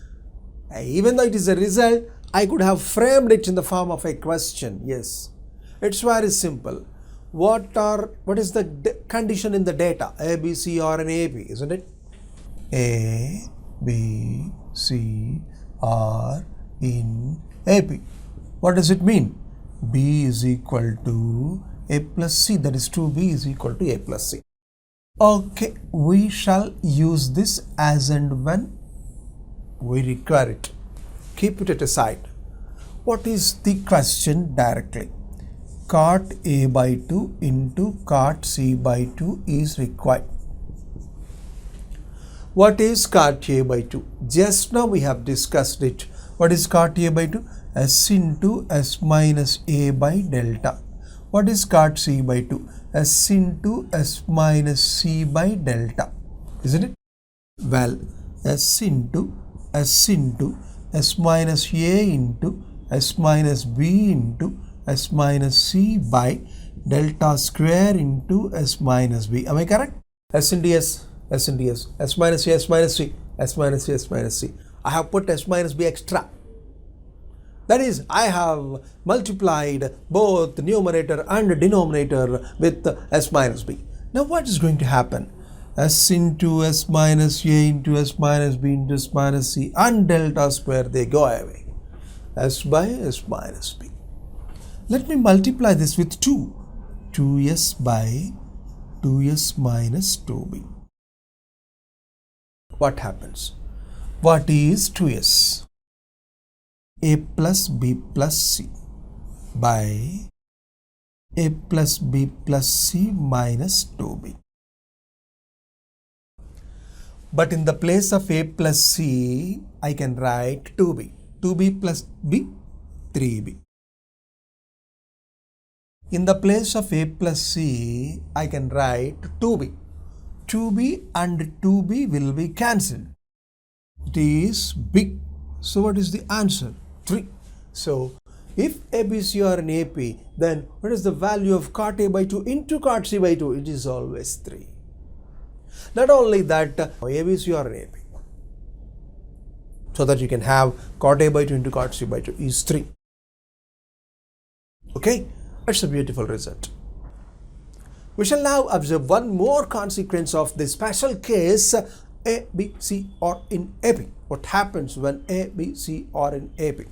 Speaker 1: Even though it is a result, I could have framed it in the form of a question. Yes, it's very simple. What is the condition in the data? A, B, C are in AP, isn't it? A, B, C are in AP. What does it mean? B is equal to A plus C, that is 2B is equal to A plus C. Okay, we shall use this as and when we require it. Keep it aside. What is the question directly? Cot A by 2 into cot C by 2 is required. What is cot A by 2? Just now we have discussed it. What is cot A by 2? S into S minus A by delta. What is cot C by 2? S into S minus C by delta. Isn't it? Well, S into S minus A into S minus B into S minus C by delta square into S minus B. Am I correct? S into S, S into S, S minus A, S minus C, S minus A, S minus C. I have put S minus B extra. That is, I have multiplied both numerator and denominator with S minus B. Now what is going to happen? S into S minus A into S minus B into S minus C and delta square, they go away. S by S minus B. Let me multiply this with 2. 2S by 2S minus 2B. What happens? What is 2S? A plus B plus C by A plus B plus C minus 2B. But in the place of A plus C, I can write 2B. 2B plus B, 3B. In the place of A plus C, I can write 2B. 2B and 2B will be cancelled. It is B. So what is the answer? 3. So if ABC are in AP, then what is the value of cot A by 2 into cot C by 2? It is always 3. Not only that, ABC are in AP. So that you can have cot A by 2 into cot C by 2 is 3. Okay, that's a beautiful result. We shall now observe one more consequence of the special case A, B, C are in AP. What happens when A, B, C are in AP?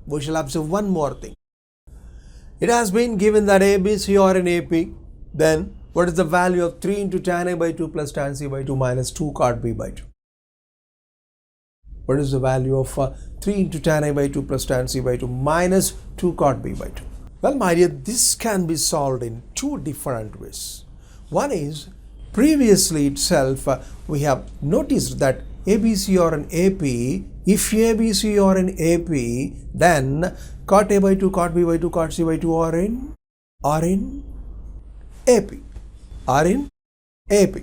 Speaker 1: We shall observe one more thing. It has been given that A, B, C are in AP. Then what is the value of 3 into tan A by 2 plus tan C by 2 minus 2 cot B by 2? What is the value of 3 into tan A by 2 plus tan C by 2 minus 2 cot B by 2? Well, my dear, this can be solved in two different ways. One is, previously itself, we have noticed that ABC or an AP, if ABC or an AP, then cot A by 2, cot B by 2, cot C by 2 are in AP. Are in AP.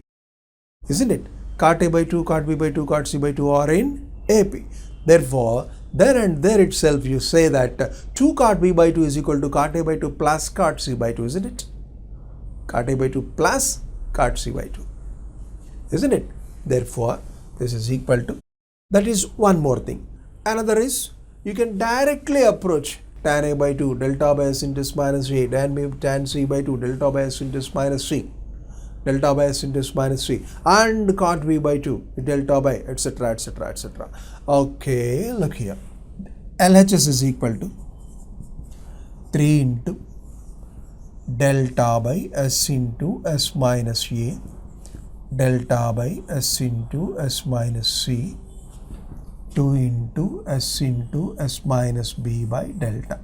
Speaker 1: Isn't it? Cot A by 2, cot B by 2, cot C by 2 are in AP. Therefore, there and there itself you say that 2 cot B by 2 is equal to cot A by 2 plus cot C by 2, isn't it? Cot A by 2 plus cot C by 2. Isn't it? Therefore, this is equal to, that is one more thing. Another is, you can directly approach tan A by 2 delta by S into S minus A, tan C by 2 delta by S into S minus C, delta by S into S minus C, and cot B by 2 delta by etc etc etc. Okay, look here. LHS is equal to 3 into delta by S into S minus A, delta by S into S minus C, 2 into S into S minus B by delta,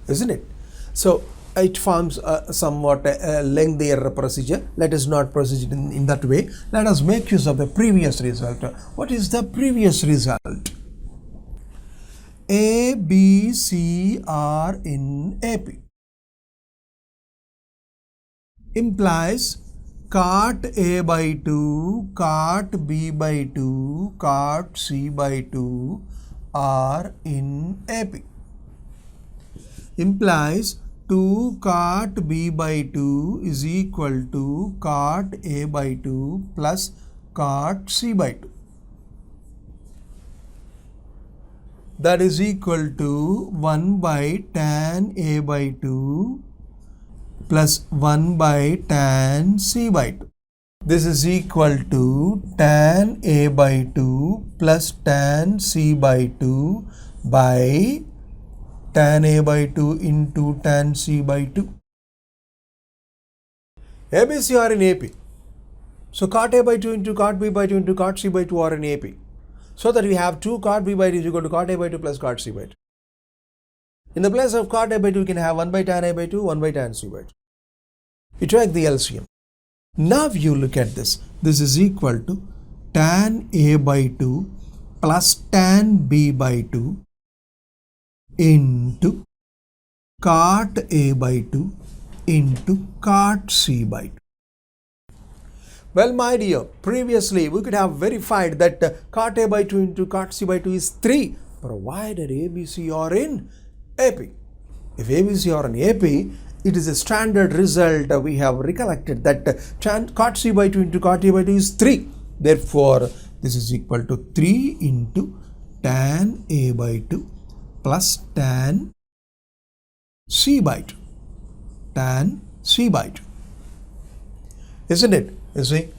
Speaker 1: isn't it? So it forms somewhat a lengthier procedure. Let us not proceed in that way. Let us make use of the previous result. What is the previous result? A, B, C are in AP. Implies cot A by 2, cot B by 2, cot C by 2 are in AP. Implies 2 cot B by 2 is equal to cot A by 2 plus cot C by 2. That is equal to 1 by tan A by 2 plus 1 by tan C by 2. This is equal to tan A by 2 plus tan C by 2 by tan A by 2 into tan C by 2. ABC are in AP. So cot A by 2 into cot B by 2 into cot C by 2 are in AP. So that we have 2 cot B by 2 is equal to cot A by 2 plus cot C by 2. In the place of cot A by 2, you can have 1 by tan A by 2, 1 by tan C by 2. You take the LCM. Now you look at this. This is equal to tan A by 2 plus tan B by 2 into cot A by 2 into cot C by 2. Well, my dear, previously we could have verified that cot A by 2 into cot C by 2 is 3, provided ABC are in AP. If ABC are in AP, it is a standard result. We have recollected that cot C by 2 into cot A by 2 is 3. Therefore, this is equal to 3 into tan A by 2 plus tan C by 2. Tan C by 2. Isn't it? You see,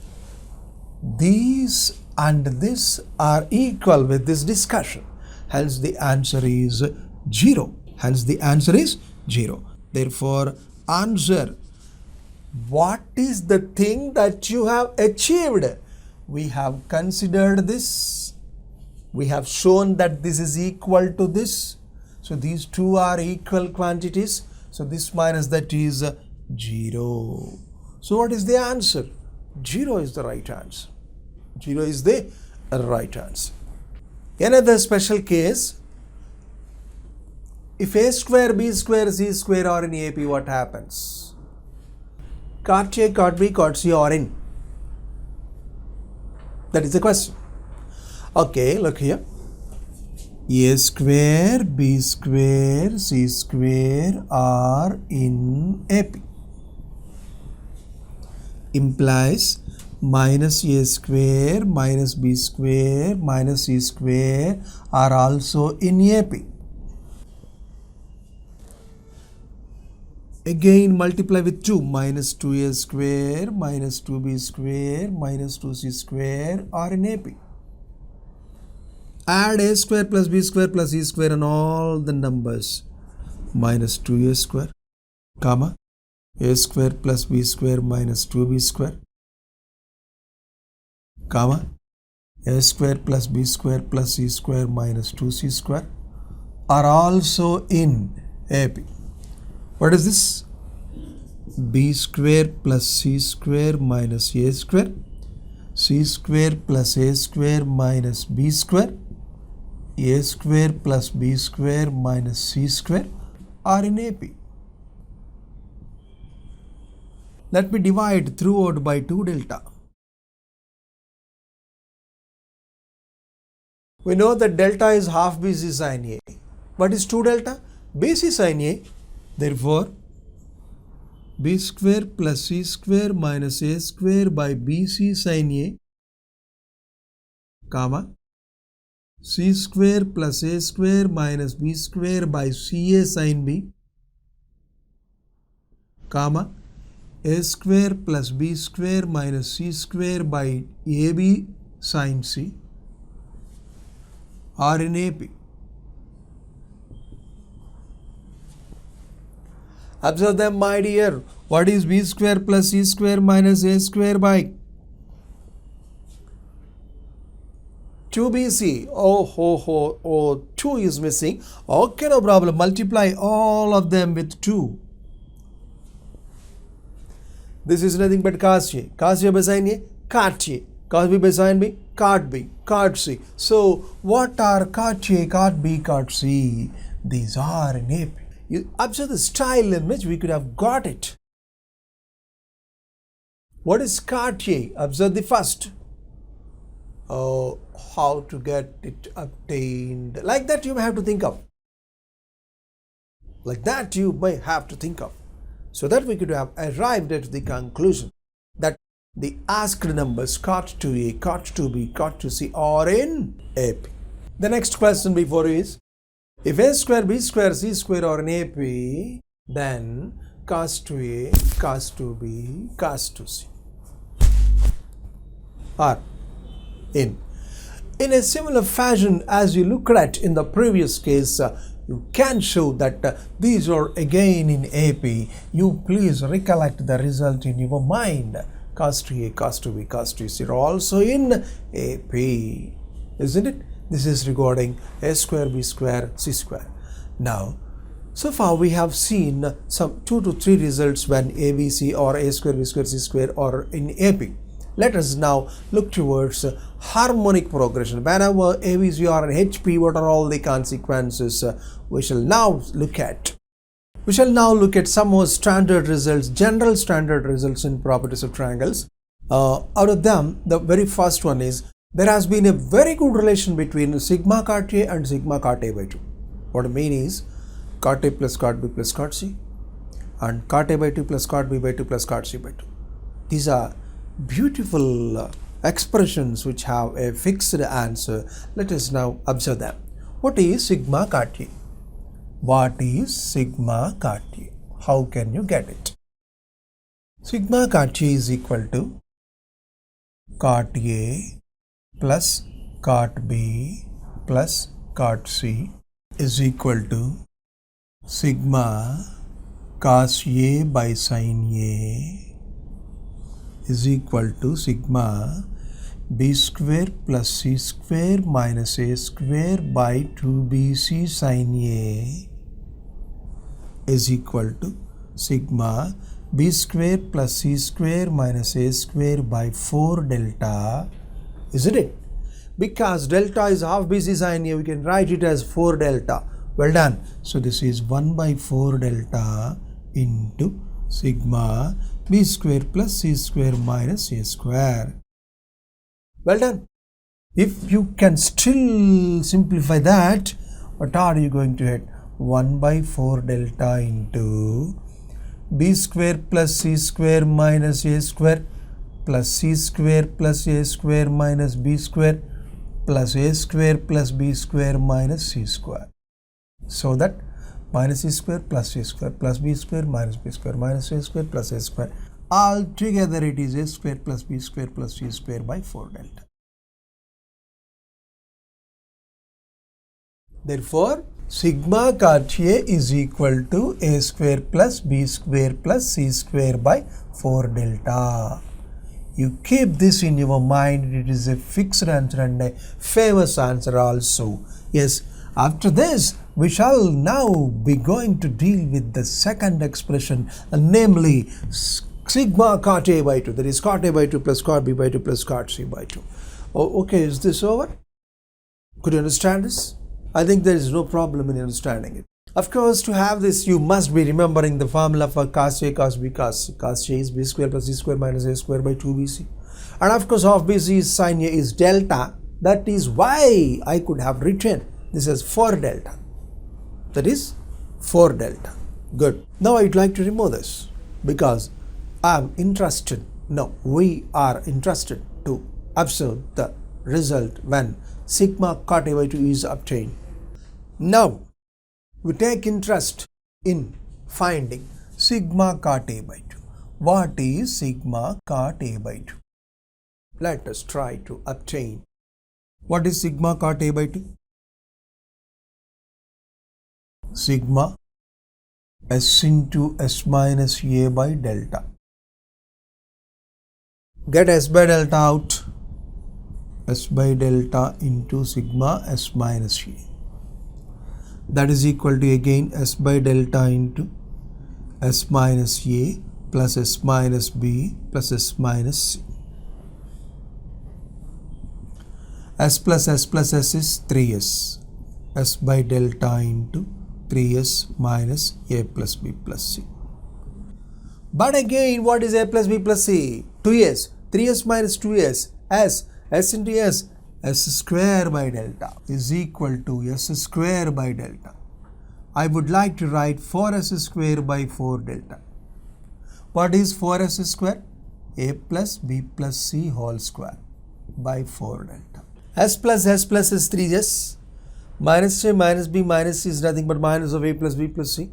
Speaker 1: these and this are equal with this discussion. Hence, the answer is 0. Hence, the answer is 0. Therefore, answer, what is the thing that you have achieved? We have considered this. We have shown that this is equal to this. So, these two are equal quantities. So, this minus that is 0. So, what is the answer? 0 is the right answer. 0 is the right answer. Another special case, if A square, B square, C square are in AP, what happens? Cot A, cot B, cot C are in. That is the question. Okay, look here. A square, B square, C square are in AP. Implies minus A square, minus B square, minus C square are also in AP. Again multiply with 2, minus 2A square, minus 2B square, minus 2C square are in AP. Add A square plus B square plus C square and all the numbers. Minus 2A square, comma, A square plus B square minus 2B square, comma, a square plus b square plus c square minus 2c square are also in AP. What is this? B square plus c square minus a square, c square plus a square minus b square, a square plus b square minus c square are in AP. Let me divide throughout by 2 delta. We know that delta is half BC sin A. What is 2 delta? BC sin A. Therefore, b square plus c square minus a square by BC sin A, comma, c square plus a square minus b square by CA sin B, comma, a square plus b square minus c square by AB sin C are in AP. Observe them, my dear. What is b square plus c square minus a square by 2BC? Oh, 2 is missing. Okay, no problem. Multiply all of them with 2. This is nothing but cos A. Cos A by sin A, cot A. Cos B by sin B, cot B, cot C. So, what are cot A, cot B, cot C? These are in AP. You observe the style in which we could have got it. What is cot A? Observe the first. Oh, how to get it obtained. Like that you may have to think of. Like that you may have to think of. So that we could have arrived at the conclusion that the asked numbers cot 2A, cot 2B, cot 2C are in AP. The next question before you is, if a square, b square, c square are in AP, then cos 2A, cos 2B, cos 2C are in. In a similar fashion as you looked at in the previous case, you can show that these are again in AP. You please recollect the result in your mind. Cos 2A, cos 2B, cos 2C are also in AP, isn't it? This is regarding a square, b square, c square. Now, so far we have seen some 2 to 3 results when a, b, c or a square, b square, c square are in AP. Let us now look towards harmonic progression. Whenever a, b, c are in HP, what are all the consequences? We shall now look at. We shall now look at some more standard results, general standard results in properties of triangles. Out of them, the very first one is, there has been a very good relation between sigma cot A and sigma cot A by 2. What I mean is, cot A plus cot B plus cot C and cot A by 2 plus cot B by 2 plus cot C by 2. These are beautiful expressions which have a fixed answer. Let us now observe them. What is sigma cot A? What is sigma cot A? How can you get it? Sigma cot A is equal to cot A plus cot B plus cot C is equal to sigma cos A by sin A is equal to sigma b square plus c square minus a square by 2bc sin A is equal to sigma b square plus c square minus a square by 4 delta, isn't it? Because delta is half bc sin A, we can write it as 4 delta. Well done. So this is 1 by 4 delta into sigma b square plus c square minus a square. Well done. If you can still simplify that, what are you going to get? 1 by 4 delta into b square plus c square minus a square plus c square plus a square minus b square plus a square plus b square minus c square. So that minus c square plus c square plus b square minus b square minus a square plus a square. Altogether it is a square plus b square plus c square by 4 delta. Therefore, sigma cot A is equal to a square plus b square plus c square by 4 delta. You keep this in your mind. It is a fixed answer and a famous answer also. Yes, after this, we shall now be going to deal with the second expression, namely sigma cot A by 2. That is cot A by 2 plus cot B by 2 plus cot C by 2. Oh, okay, is this over? Could you understand this? I think there is no problem in understanding it. Of course, to have this, you must be remembering the formula for cos A, cos B, cos C. Cos A is B square plus C square minus A square by 2BC. And of course, half BC is sin A is delta. That is why I could have written this as 4 delta. That is 4 delta. Good. Now I'd like to remove this because I'm interested. No, we are interested to observe the result when sigma cot A by 2 is obtained. Now, we take interest in finding sigma cot A by 2. What is sigma cot A by 2? Let us try to obtain. What is sigma cot A by 2? Sigma S into S minus A by delta. Get S by delta out. S by delta into sigma S minus A. That is equal to again S by delta into S minus A plus S minus B plus S minus C. S plus S is 3S. S by delta into 3S minus A plus B plus C. But again, what is A plus B plus C? 2S. 3S minus 2S. S into S square by delta is equal to S square by delta. I would like to write 4S square by 4 delta. What is 4S square? A plus B plus C whole square by 4 delta. S plus is 3S. Minus A minus B minus C is nothing but minus of A plus B plus C.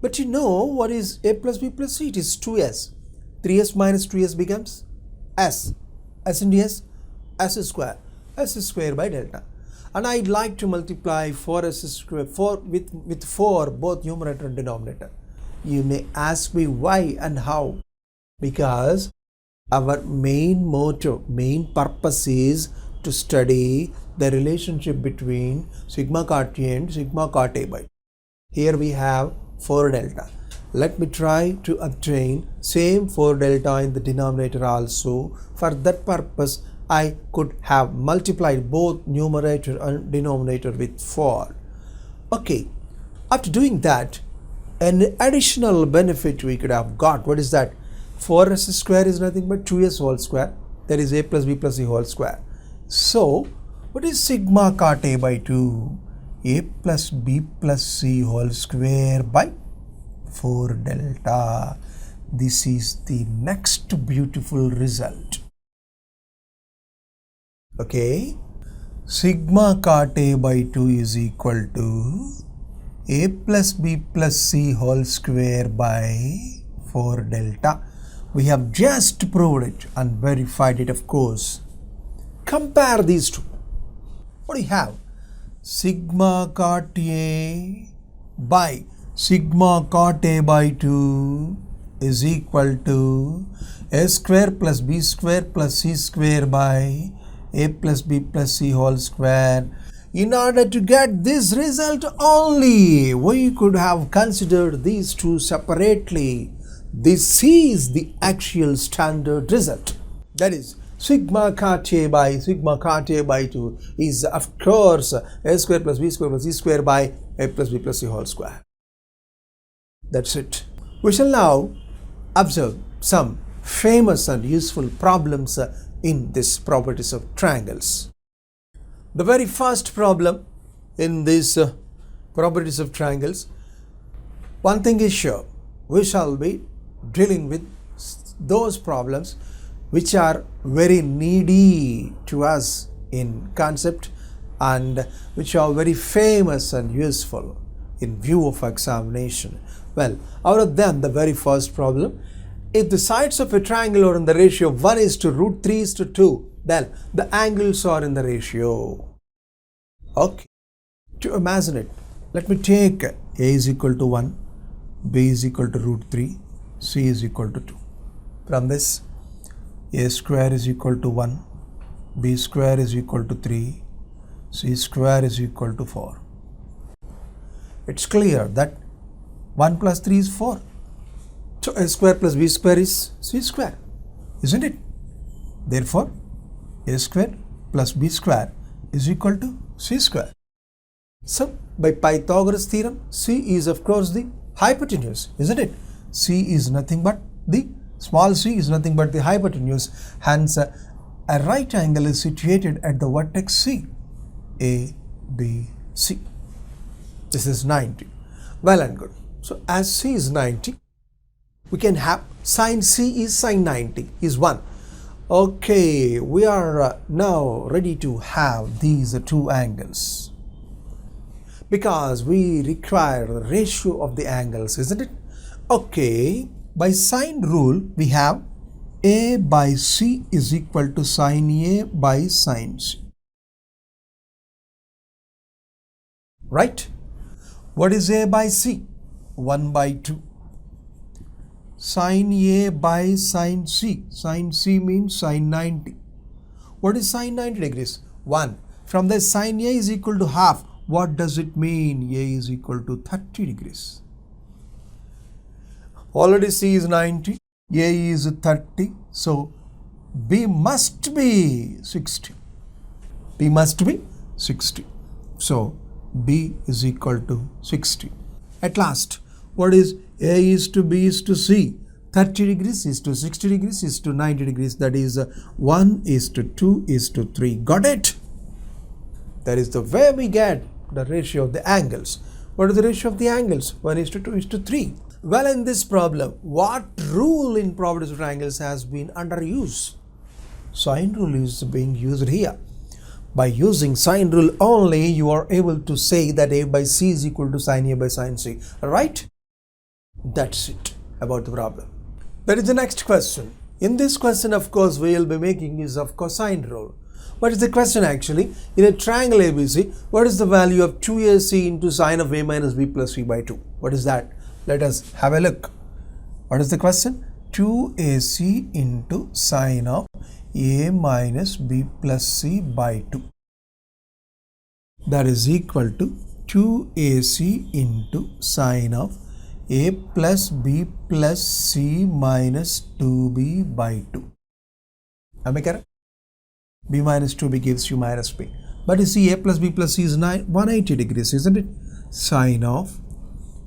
Speaker 1: But you know what is A plus B plus C? It is 2S. 3S minus 2S becomes S. S into S square. S square by delta. And I'd like to multiply 4S square with 4 both numerator and denominator. You may ask me why and how. Because our main motto, main purpose is to study the relationship between sigma cot A and sigma cot A by 2. Here we have 4 delta. Let me try to obtain same 4 delta in the denominator also. For that purpose, I could have multiplied both numerator and denominator with 4. Okay, after doing that, an additional benefit we could have got. What is that? 4S square is nothing but 2S whole square. That is A plus B plus C whole square. So, what is sigma cot A by 2? A plus B plus C whole square by 4 delta. This is the next beautiful result. Okay, sigma cot A by 2 is equal to A plus B plus C whole square by 4 delta. We have just proved it and verified it, of course. Compare these two. What do you have? Sigma cot A by sigma cot A by 2 is equal to A square plus B square plus C square by A plus B plus C whole square. In order to get this result only, we could have considered these two separately. This is the actual standard result. That is, sigma cot A by 2 is of course A square plus B square plus C square by A plus B plus C whole square. That's it. We shall now observe some famous and useful problems in this properties of triangles. The very first problem in these properties of triangles, one thing is sure, we shall be dealing with those problems which are very needy to us in concept and which are very famous and useful in view of examination. Well, out of them, the very first problem, if the sides of a triangle are in the ratio of 1 is to root 3 is to 2, then the angles are in the ratio. Okay, to imagine it, let me take A is equal to 1, B is equal to root 3, C is equal to 2. From this, A square is equal to 1, B square is equal to 3, C square is equal to 4. It's clear that 1 plus 3 is 4. So A square plus B square is C square, isn't it? Therefore, A square plus B square is equal to C square. So, by Pythagoras theorem, C is of course the hypotenuse, isn't it? C is nothing but the small c is nothing but the hypotenuse. Hence, a right angle is situated at the vertex C, A, B, C. This is 90. Well and good. So, as C is 90, we can have sine C is sine 90 is 1. Okay, we are now ready to have these two angles, because we require the ratio of the angles, isn't it? Okay, by sine rule, we have A by C is equal to sine A by sine C. Right? What is A by C? 1 by 2. Sine A by sine C. Sine C means sine 90. What is sine 90 degrees? 1. From the sine A is equal to half. What does it mean? A is equal to 30 degrees. Already C is 90, A is 30, so B must be 60. B must be 60. So B is equal to 60. At last, what is A is to B is to C? 30 degrees is to 60 degrees is to 90 degrees. That is 1 is to 2 is to 3. Got it? That is the way we get the ratio of the angles. What is the ratio of the angles? 1 is to 2 is to 3. Well, in this problem, what rule in properties of triangles has been under use? Sine rule is being used here. By using sine rule only, you are able to say that A by C is equal to sine A by sine C. Right? That's it about the problem. That is the next question. In this question, of course, we will be making use of cosine rule. What is the question actually? In a triangle ABC, what is the value of 2AC into sine of A minus B plus C by 2? What is that? Let us have a look. What is the question? 2AC into sine of A minus B plus C by 2. That is equal to 2AC into sine of A plus B plus C minus 2B by 2. Am I correct? B minus 2B gives you minus B. But you see, A plus B plus C is 180 degrees, isn't it? Sine of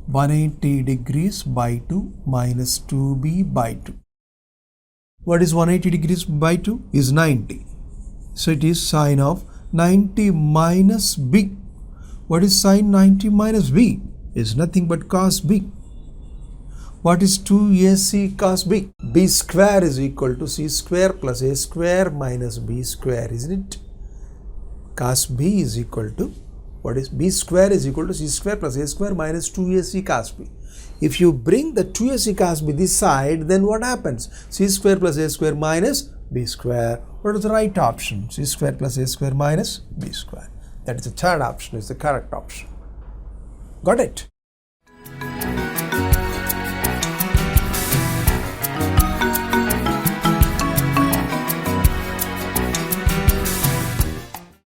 Speaker 1: 180 degrees by 2 minus 2B by 2. What is 180 degrees by 2? Is 90. So it is sine of 90 minus B. What is sine 90 minus B? Is nothing but cos B. What is 2AC cos B? B square is equal to C square plus A square minus B square, isn't it? Cos B is equal to, what is B square is equal to C square plus A square minus 2AC cos B. If you bring the 2AC cos B this side, then what happens? C square plus A square minus B square. What is the right option? C square plus A square minus B square. That is the third option, is the correct option. Got it?